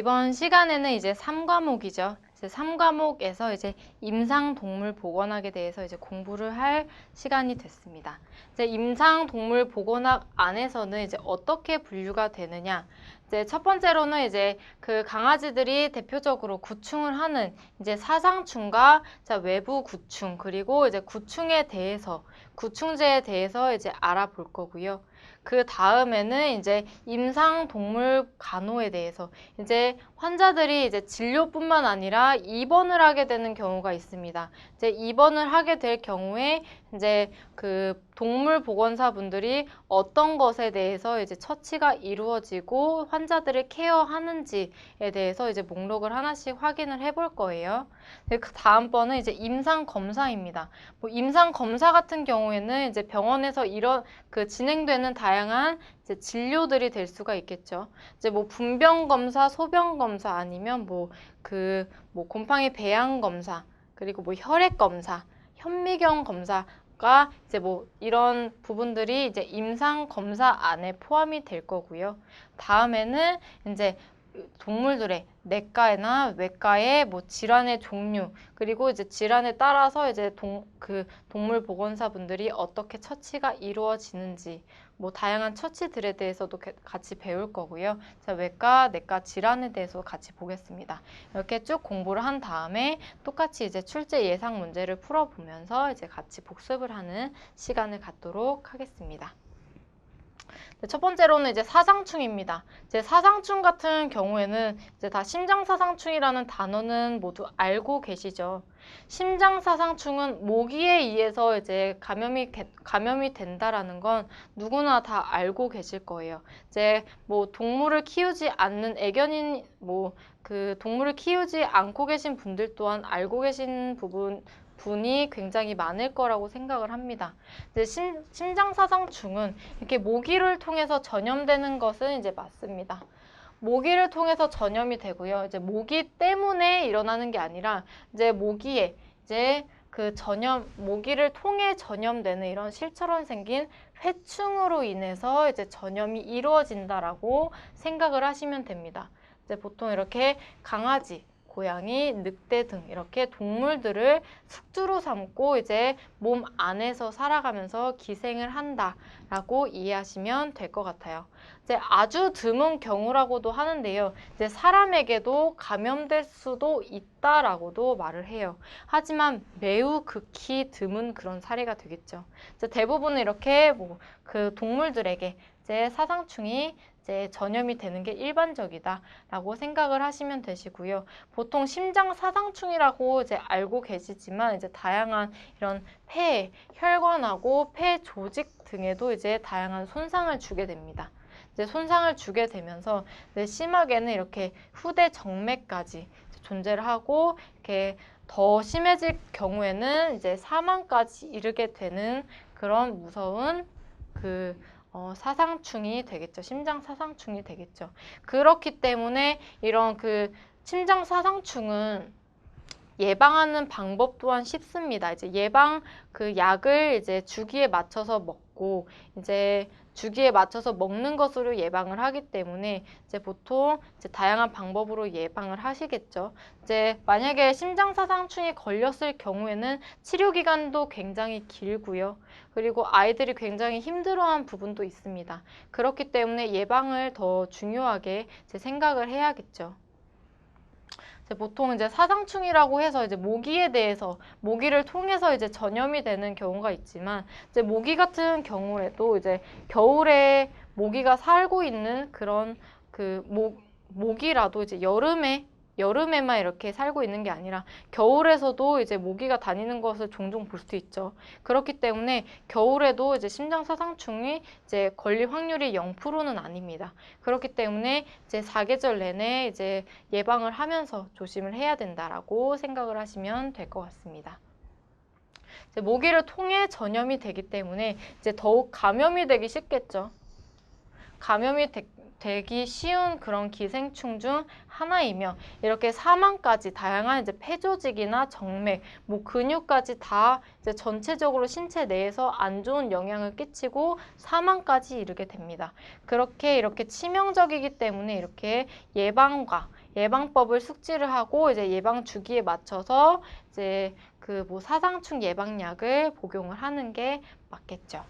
이번 시간에는 이제 3과목이죠. 이제 3과목에서 이제 임상동물보건학에 대해서 이제 공부를 할 시간이 됐습니다. 이제 임상동물보건학 안에서는 이제 어떻게 분류가 되느냐? 이제 첫 번째로는 이제 그 강아지들이 대표적으로 구충을 하는 이제 사상충과 외부 구충 그리고 이제 구충에 대해서 구충제에 대해서 이제 알아볼 거고요. 그 다음에는 이제 임상동물 간호에 대해서 이제 환자들이 이제 진료뿐만 아니라 입원을 하게 되는 경우가 있습니다. 이제 입원을 하게 될 경우에 이제 그 동물보건사 분들이 어떤 것에 대해서 이제 처치가 이루어지고 환자들을 케어하는지에 대해서 이제 목록을 하나씩 확인을 해볼 거예요. 그 다음번은 이제 임상검사입니다. 뭐 임상검사 같은 경우에는 이제 병원에서 이런 그 진행되는 다양한 이제 진료들이 될 수가 있겠죠. 이제 뭐 분병 검사, 소변 검사 아니면 뭐 곰팡이 배양 검사, 그리고 뭐 혈액 검사, 현미경 검사가 이제 뭐 이런 부분들이 이제 임상 검사 안에 포함이 될 거고요. 다음에는 이제 동물들의 내과나 외과의 뭐 질환의 종류 그리고 이제 질환에 따라서 이제 동물 보건사 분들이 어떻게 처치가 이루어지는지 뭐 다양한 처치들에 대해서도 같이 배울 거고요. 자, 외과, 내과 질환에 대해서 같이 보겠습니다. 이렇게 쭉 공부를 한 다음에 똑같이 이제 출제 예상 문제를 풀어보면서 이제 같이 복습을 하는 시간을 갖도록 하겠습니다. 첫 번째로는 이제 사상충입니다. 이제 사상충 같은 경우에는 이제 다 심장사상충이라는 단어는 모두 알고 계시죠. 심장사상충은 모기에 의해서 이제 감염이 된다라는 건 누구나 다 알고 계실 거예요. 이제 뭐 동물을 키우지 않는 애견인 동물을 키우지 않고 계신 분들 또한 알고 계신 분이 굉장히 많을 거라고 생각을 합니다. 이제 심장사상충은 이렇게 모기를 통해서 전염되는 것은 이제 맞습니다. 모기를 통해서 전염이 되고요. 이제 모기 때문에 일어나는 게 아니라 이제 모기에 이제 모기를 통해 전염되는 이런 실처럼 생긴 회충으로 인해서 이제 전염이 이루어진다라고 생각을 하시면 됩니다. 이제 보통 이렇게 강아지, 고양이, 늑대 등 이렇게 동물들을 숙주로 삼고 이제 몸 안에서 살아가면서 기생을 한다라고 이해하시면 될 것 같아요. 이제 아주 드문 경우라고도 하는데요. 이제 사람에게도 감염될 수도 있다라고도 말을 해요. 하지만 매우 극히 드문 그런 사례가 되겠죠. 이제 대부분은 이렇게 동물들에게 이제 사상충이 이제 전염이 되는 게 일반적이다라고 생각을 하시면 되시고요. 보통 심장사상충이라고 이제 알고 계시지만 이제 다양한 이런 폐, 혈관하고 폐 조직 등에도 이제 다양한 손상을 주게 됩니다. 이제 손상을 주게 되면서 이제 심하게는 이렇게 후대 정맥까지 존재를 하고 이렇게 더 심해질 경우에는 이제 사망까지 이르게 되는 그런 무서운 사상충이 되겠죠. 심장사상충이 되겠죠. 그렇기 때문에 이런 심장사상충은 예방하는 방법 또한 쉽습니다. 이제 약을 이제 주기에 맞춰서 먹고 이제 주기에 맞춰서 먹는 것으로 예방을 하기 때문에 이제 보통 이제 다양한 방법으로 예방을 하시겠죠. 이제 만약에 심장사상충이 걸렸을 경우에는 치료 기간도 굉장히 길고요. 그리고 아이들이 굉장히 힘들어한 부분도 있습니다. 그렇기 때문에 예방을 더 중요하게 이제 생각을 해야겠죠. 보통 이제 사상충이라고 해서 이제 모기를 통해서 이제 전염이 되는 경우가 있지만 이제 모기 같은 경우에도 이제 겨울에 모기가 살고 있는 그런 모기라도 이제 여름에만 이렇게 살고 있는 게 아니라 겨울에서도 이제 모기가 다니는 것을 종종 볼 수 있죠. 그렇기 때문에 겨울에도 이제 심장사상충이 이제 걸릴 확률이 0%는 아닙니다. 그렇기 때문에 이제 사계절 내내 이제 예방을 하면서 조심을 해야 된다라고 생각을 하시면 될 것 같습니다. 이제 모기를 통해 전염이 되기 때문에 이제 더욱 감염이 되기 쉽겠죠. 감염이 되기 쉬운 그런 기생충 중 하나이며 이렇게 사망까지 다양한 이제 폐조직이나 정맥, 근육까지 다 이제 전체적으로 신체 내에서 안 좋은 영향을 끼치고 사망까지 이르게 됩니다. 이렇게 치명적이기 때문에 이렇게 예방과 예방법을 숙지를 하고 이제 예방 주기에 맞춰서 이제 그 뭐 사상충 예방약을 복용을 하는 게 맞겠죠.